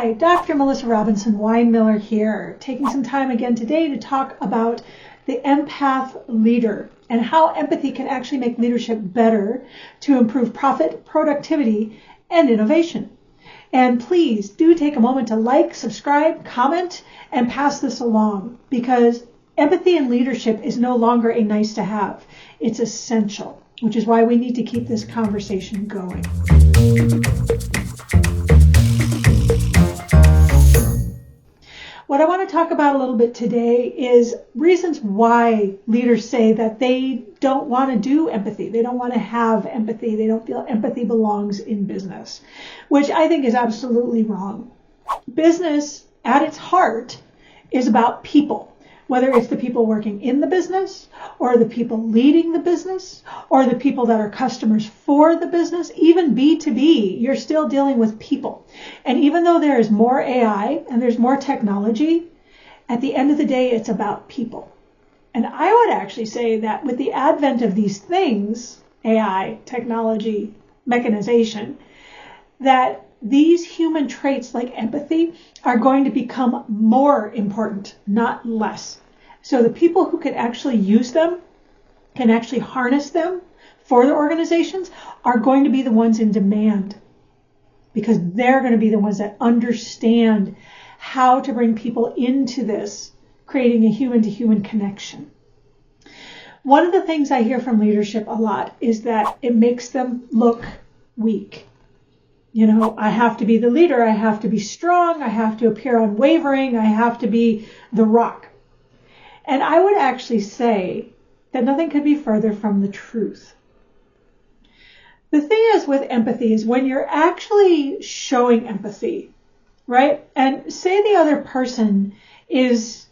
Hi, Dr. Melissa Robinson-Winemiller here, taking some time again today to talk about the empath leader and how empathy can actually make leadership better to improve profit, productivity, and innovation. And please do take a moment to like, subscribe, comment, and pass this along, because empathy in leadership is no longer a nice to have. It's essential, which is why we need to keep this conversation going. What I want to talk about a little bit today is reasons why leaders say that they don't want to do empathy. They don't want to have empathy. They don't feel empathy belongs in business, which I think is absolutely wrong. Business, at its heart, is about people. Whether it's the people working in the business, or the people leading the business, or the people that are customers for the business, even B2B, you're still dealing with people. And even though there is more AI and there's more technology, at the end of the day, it's about people. And I would actually say that with the advent of these things, AI, technology, mechanization, that these human traits like empathy are going to become more important, not less. So the people who can actually use them, can actually harness them for their organizations, are going to be the ones in demand, because they're going to be the ones that understand how to bring people into this, creating a human-to-human connection. One of the things I hear from leadership a lot is that it makes them look weak. You know, I have to be the leader. I have to be strong. I have to appear unwavering. I have to be the rock. And I would actually say that nothing could be further from the truth. The thing is with empathy is when you're actually showing empathy, right? And say the other person is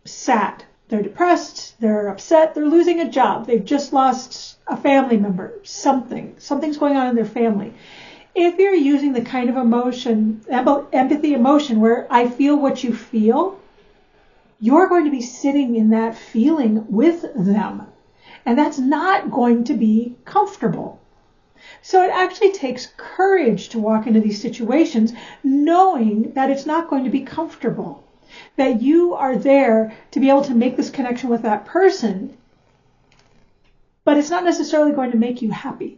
sad. They're depressed. They're upset. They're losing a job. They've just lost a family member. Something's going on in their family. If you're using the kind of emotion, empathy emotion, where I feel what you feel, you're going to be sitting in that feeling with them. And that's not going to be comfortable. So it actually takes courage to walk into these situations knowing that it's not going to be comfortable. That you are there to be able to make this connection with that person, but it's not necessarily going to make you happy.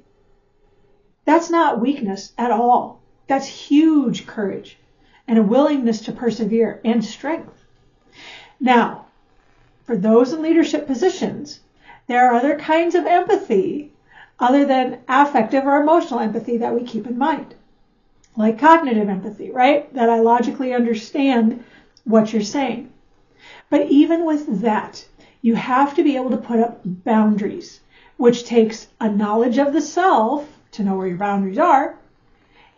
That's not weakness at all. That's huge courage and a willingness to persevere and strength. Now, for those in leadership positions, there are other kinds of empathy other than affective or emotional empathy that we keep in mind, like cognitive empathy, right? That I logically understand what you're saying. But even with that, you have to be able to put up boundaries, which takes a knowledge of the self to know where your boundaries are,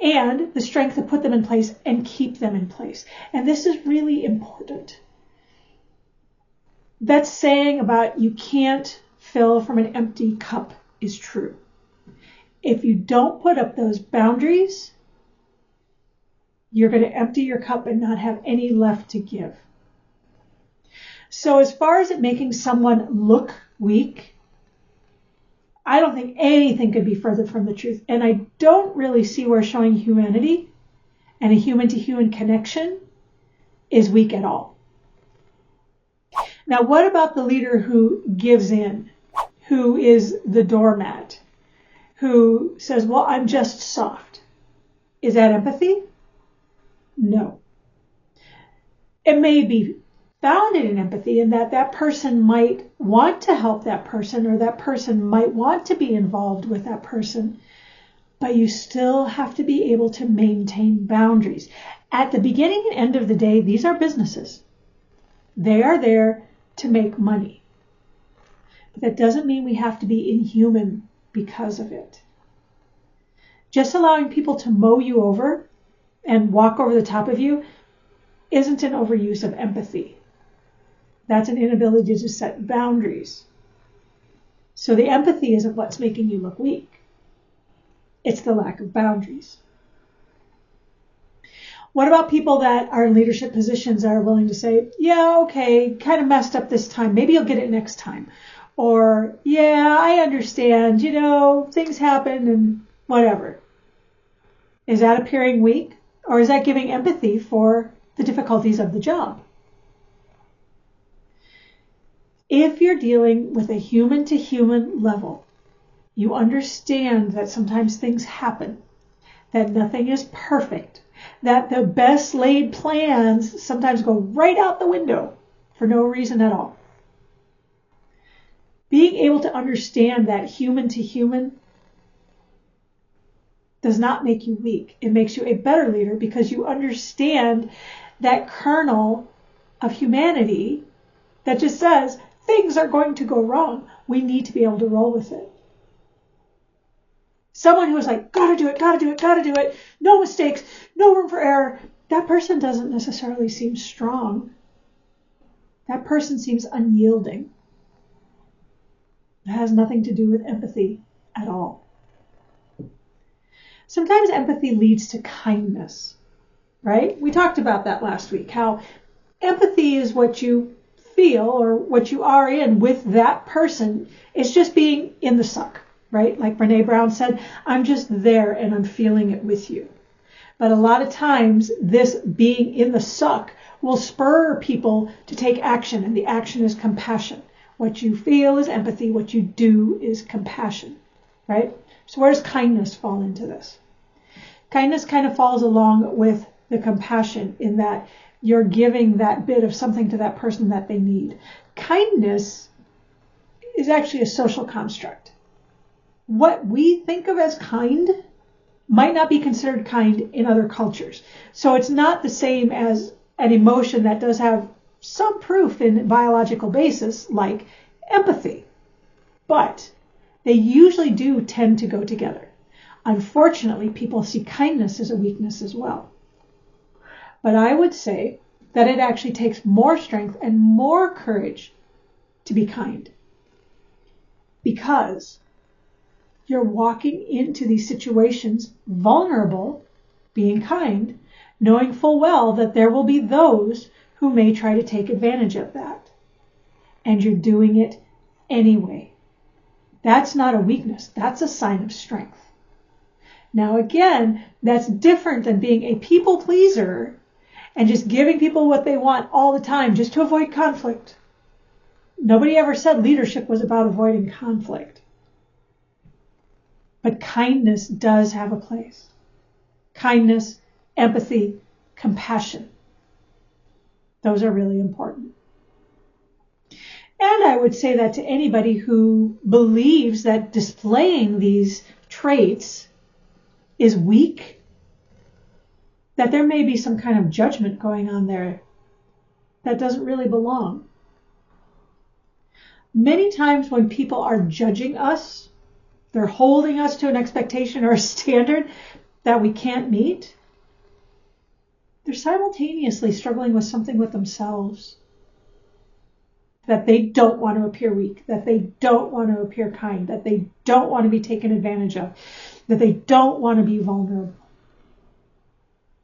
and the strength to put them in place and keep them in place. And this is really important. That saying about you can't fill from an empty cup is true. If you don't put up those boundaries, you're going to empty your cup and not have any left to give. So as far as it making someone look weak, I don't think anything could be further from the truth. And I don't really see where showing humanity and a human-to-human connection is weak at all. Now, what about the leader who gives in, who is the doormat, who says, well, I'm just soft? Is that empathy? No. It may be founded in empathy in that that person might want to help that person, or that person might want to be involved with that person, but you still have to be able to maintain boundaries. At the beginning and end of the day, these are businesses. They are there to make money. But that doesn't mean we have to be inhuman because of it. Just allowing people to mow you over and walk over the top of you isn't an overuse of empathy. That's an inability to set boundaries. So the empathy isn't what's making you look weak. It's the lack of boundaries. What about people that are in leadership positions are willing to say, yeah, okay, kind of messed up this time. Maybe you'll get it next time. Or, yeah, I understand, things happen and whatever. Is that appearing weak? Or is that giving empathy for the difficulties of the job? If you're dealing with a human-to-human level, you understand that sometimes things happen, that nothing is perfect, that the best laid plans sometimes go right out the window for no reason at all. Being able to understand that human to human does not make you weak. It makes you a better leader because you understand that kernel of humanity that just says things are going to go wrong. We need to be able to roll with it. Someone who is like, gotta do it, no mistakes, no room for error, that person doesn't necessarily seem strong. That person seems unyielding. It has nothing to do with empathy at all. Sometimes empathy leads to kindness, right? We talked about that last week, how empathy is what you feel or what you are in with that person. It's just being in the suck, right? Like Brene Brown said, I'm just there and I'm feeling it with you. But a lot of times this being in the suck will spur people to take action, and the action is compassion. What you feel is empathy. What you do is compassion, right? So where does kindness fall into this? Kindness kind of falls along with the compassion in that you're giving that bit of something to that person that they need. Kindness is actually a social construct. What we think of as kind might not be considered kind in other cultures. So it's not the same as an emotion that does have some proof in biological basis, like empathy. But they usually do tend to go together. Unfortunately, people see kindness as a weakness as well. But I would say that it actually takes more strength and more courage to be kind. Because you're walking into these situations vulnerable, being kind, knowing full well that there will be those who may try to take advantage of that. And you're doing it anyway. That's not a weakness. That's a sign of strength. Now again, that's different than being a people pleaser and just giving people what they want all the time just to avoid conflict. Nobody ever said leadership was about avoiding conflict. But kindness does have a place. Kindness, empathy, compassion. Those are really important. And I would say that to anybody who believes that displaying these traits is weak, that there may be some kind of judgment going on there that doesn't really belong. Many times when people are judging us, they're holding us to an expectation or a standard that we can't meet. They're simultaneously struggling with something with themselves. That they don't want to appear weak, that they don't want to appear kind, that they don't want to be taken advantage of, that they don't want to be vulnerable.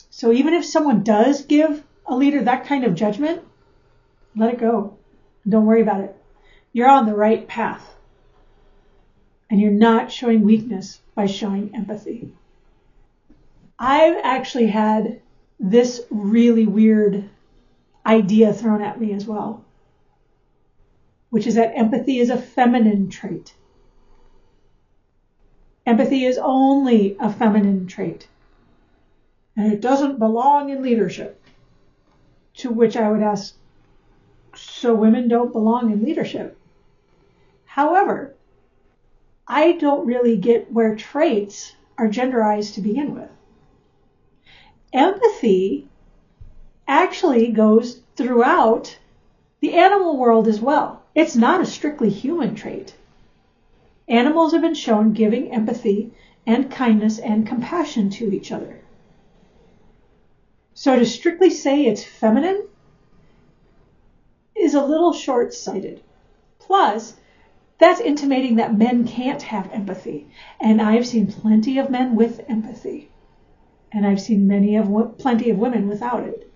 So even if someone does give a leader that kind of judgment, let it go. Don't worry about it. You're on the right path. And you're not showing weakness by showing empathy. I've actually had this really weird idea thrown at me as well, which is that empathy is a feminine trait. Empathy is only a feminine trait. And it doesn't belong in leadership. To which I would ask, so women don't belong in leadership? However, I don't really get where traits are genderized to begin with. Empathy actually goes throughout the animal world as well. It's not a strictly human trait. Animals have been shown giving empathy and kindness and compassion to each other. So to strictly say it's feminine is a little short-sighted. Plus, that's intimating that men can't have empathy. And I've seen plenty of men with empathy. And I've seen plenty of women without it.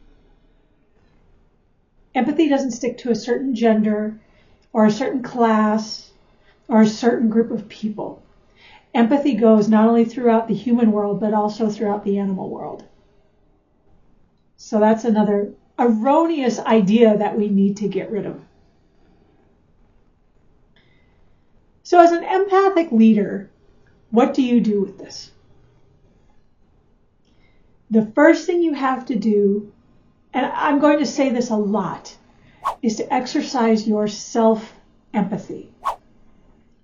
Empathy doesn't stick to a certain gender or a certain class or a certain group of people. Empathy goes not only throughout the human world, but also throughout the animal world. So that's another erroneous idea that we need to get rid of. So as an empathic leader, what do you do with this? The first thing you have to do, and I'm going to say this a lot, is to exercise your self-empathy.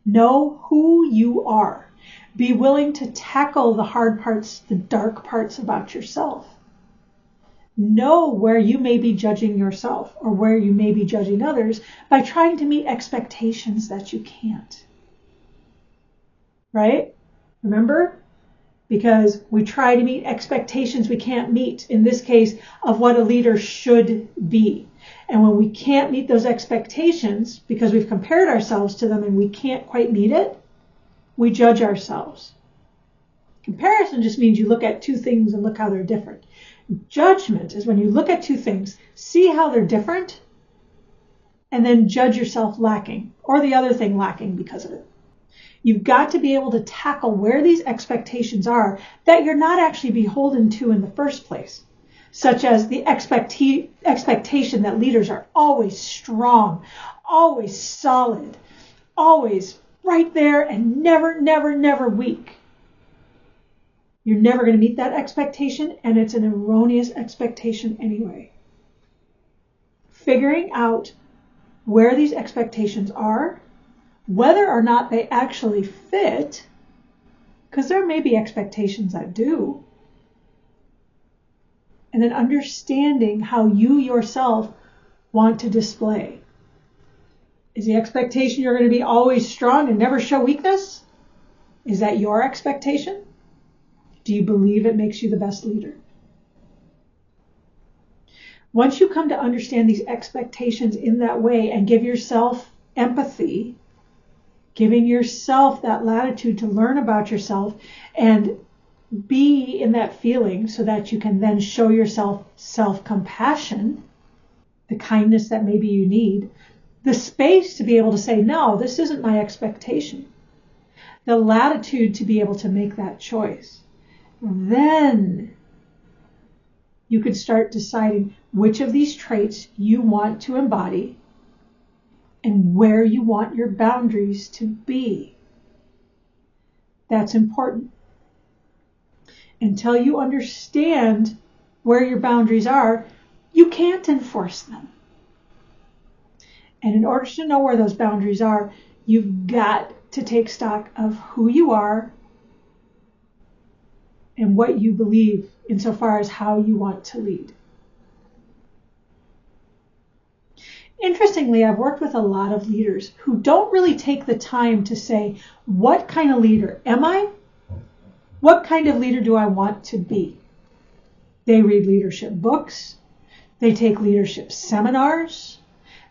Know who you are. Be willing to tackle the hard parts, the dark parts about yourself. Know where you may be judging yourself or where you may be judging others by trying to meet expectations that you can't. Right? Remember? Because we try to meet expectations we can't meet, in this case, of what a leader should be. And when we can't meet those expectations because we've compared ourselves to them and we can't quite meet it, we judge ourselves. Comparison just means you look at two things and look how they're different. Judgment is when you look at two things, see how they're different, and then judge yourself lacking, or the other thing lacking because of it. You've got to be able to tackle where these expectations are that you're not actually beholden to in the first place, such as the expectation that leaders are always strong, always solid, always right there and never, never, never weak. You're never going to meet that expectation, and it's an erroneous expectation anyway. Figuring out where these expectations are, whether or not they actually fit, because there may be expectations that do, and then understanding how you yourself want to display. Is the expectation you're going to be always strong and never show weakness? Is that your expectation? Do you believe it makes you the best leader? Once you come to understand these expectations in that way and give yourself empathy, giving yourself that latitude to learn about yourself and be in that feeling so that you can then show yourself self-compassion, the kindness that maybe you need, the space to be able to say, no, this isn't my expectation, the latitude to be able to make that choice. Then you could start deciding which of these traits you want to embody and where you want your boundaries to be. That's important. Until you understand where your boundaries are, you can't enforce them. And in order to know where those boundaries are, you've got to take stock of who you are and what you believe insofar as how you want to lead. Interestingly, I've worked with a lot of leaders who don't really take the time to say, what kind of leader am I? What kind of leader do I want to be? They read leadership books. They take leadership seminars.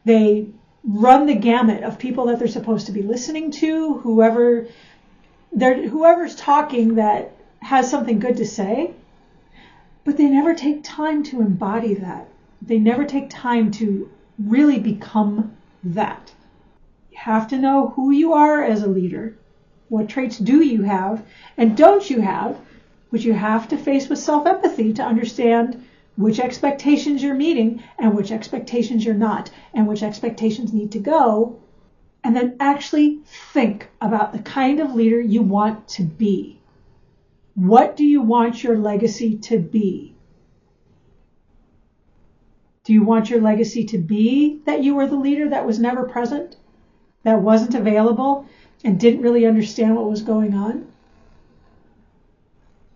They run the gamut of people that they're supposed to be listening to, whoever's talking that has something good to say, but they never take time to embody that. They never take time to really become that. You have to know who you are as a leader. What traits do you have and don't you have, which you have to face with self-empathy to understand which expectations you're meeting and which expectations you're not, and which expectations need to go, and then actually think about the kind of leader you want to be. What do you want your legacy to be? Do you want your legacy to be that you were the leader that was never present, that wasn't available, and didn't really understand what was going on?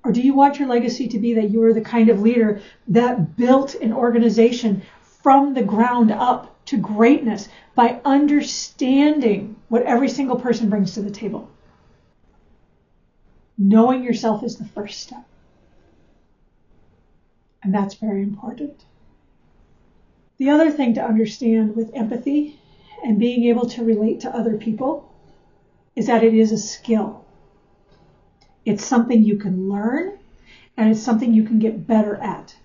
Or do you want your legacy to be that you were the kind of leader that built an organization from the ground up to greatness by understanding what every single person brings to the table? Knowing yourself is the first step. And that's very important. The other thing to understand with empathy and being able to relate to other people is that it is a skill. It's something you can learn, and it's something you can get better at.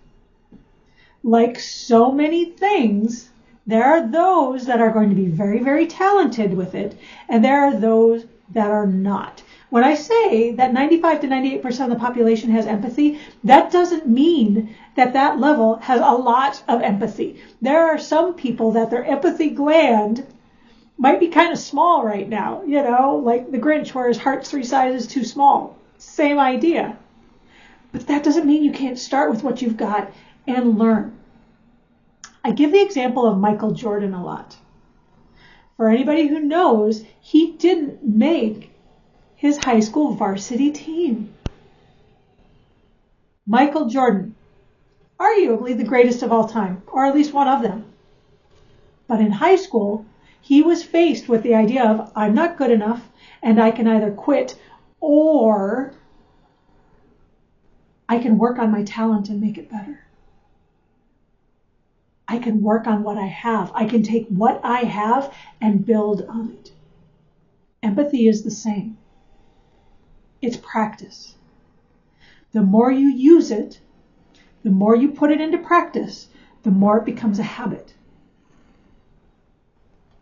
Like so many things, there are those that are going to be very, very talented with it, and there are those that are not. When I say that 95 to 98% of the population has empathy, that doesn't mean that that level has a lot of empathy. There are some people that their empathy gland might be kind of small right now, like the Grinch where his heart's 3 sizes too small. Same idea. But that doesn't mean you can't start with what you've got and learn. I give the example of Michael Jordan a lot. For anybody who knows, he didn't make his high school varsity team. Michael Jordan, arguably the greatest of all time, or at least one of them. But in high school, he was faced with the idea of, I'm not good enough, and I can either quit or I can work on my talent and make it better. I can work on what I have. I can take what I have and build on it. Empathy is the same. It's practice. The more you use it, the more you put it into practice, the more it becomes a habit.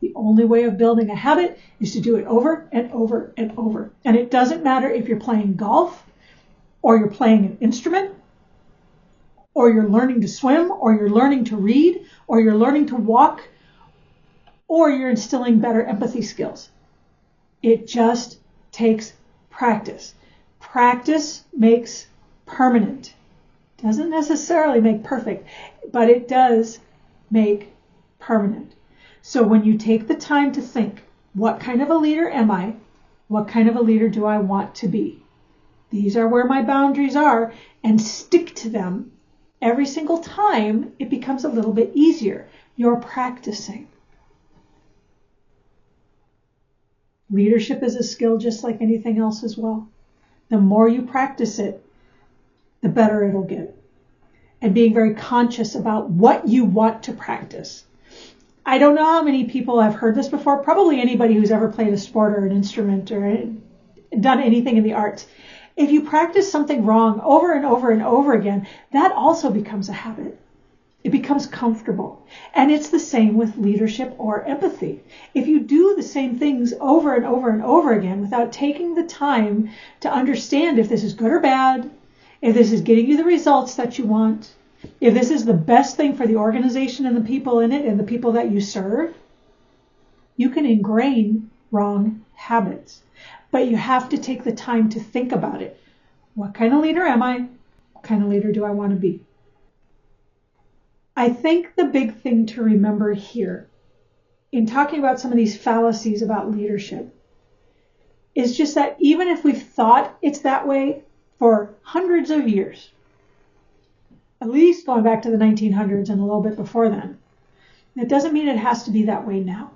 The only way of building a habit is to do it over and over and over. And it doesn't matter if you're playing golf, or you're playing an instrument, or you're learning to swim, or you're learning to read, or you're learning to walk, or you're instilling better empathy skills. It just takes practice. Practice makes permanent. Doesn't necessarily make perfect, but it does make permanent. So when you take the time to think, what kind of a leader am I? What kind of a leader do I want to be? These are where my boundaries are, and stick to them. Every single time, it becomes a little bit easier. You're practicing. Leadership is a skill just like anything else as well. The more you practice it, the better it'll get. And being very conscious about what you want to practice. I don't know how many people have heard this before. Probably anybody who's ever played a sport or an instrument or done anything in the arts. If you practice something wrong over and over and over again, that also becomes a habit. It becomes comfortable. And it's the same with leadership or empathy. If you do the same things over and over and over again without taking the time to understand if this is good or bad, if this is getting you the results that you want, if this is the best thing for the organization and the people in it and the people that you serve, you can ingrain wrong habits. But you have to take the time to think about it. What kind of leader am I? What kind of leader do I want to be? I think the big thing to remember here in talking about some of these fallacies about leadership is just that even if we've thought it's that way for hundreds of years, at least going back to the 1900s and a little bit before then, it doesn't mean it has to be that way now.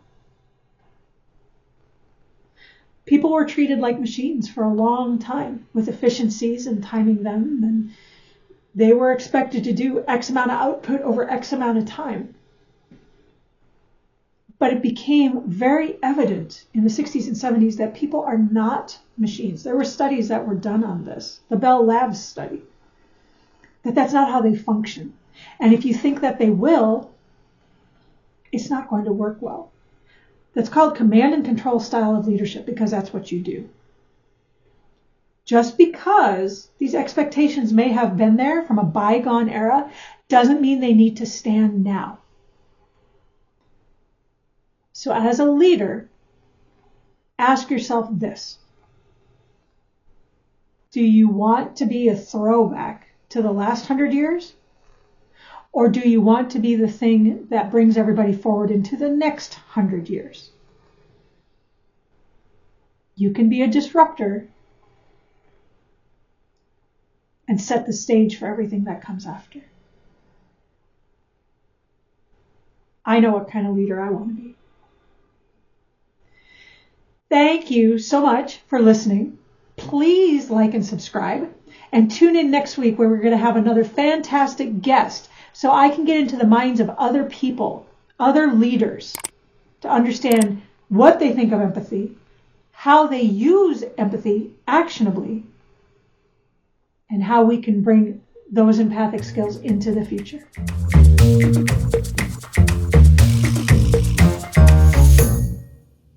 People were treated like machines for a long time with efficiencies and timing them, and they were expected to do X amount of output over X amount of time. But it became very evident in the 60s and 70s that people are not machines. There were studies that were done on this, the Bell Labs study, that's not how they function. And if you think that they will, it's not going to work well. That's called command and control style of leadership because that's what you do. Just because these expectations may have been there from a bygone era doesn't mean they need to stand now. So as a leader, ask yourself this. Do you want to be a throwback to the last 100 years? Or do you want to be the thing that brings everybody forward into the next 100 years? You can be a disruptor and set the stage for everything that comes after. I know what kind of leader I want to be. Thank you so much for listening. Please like and subscribe. And tune in next week where we're going to have another fantastic guest so I can get into the minds of other people, other leaders, to understand what they think of empathy, how they use empathy actionably, and how we can bring those empathic skills into the future.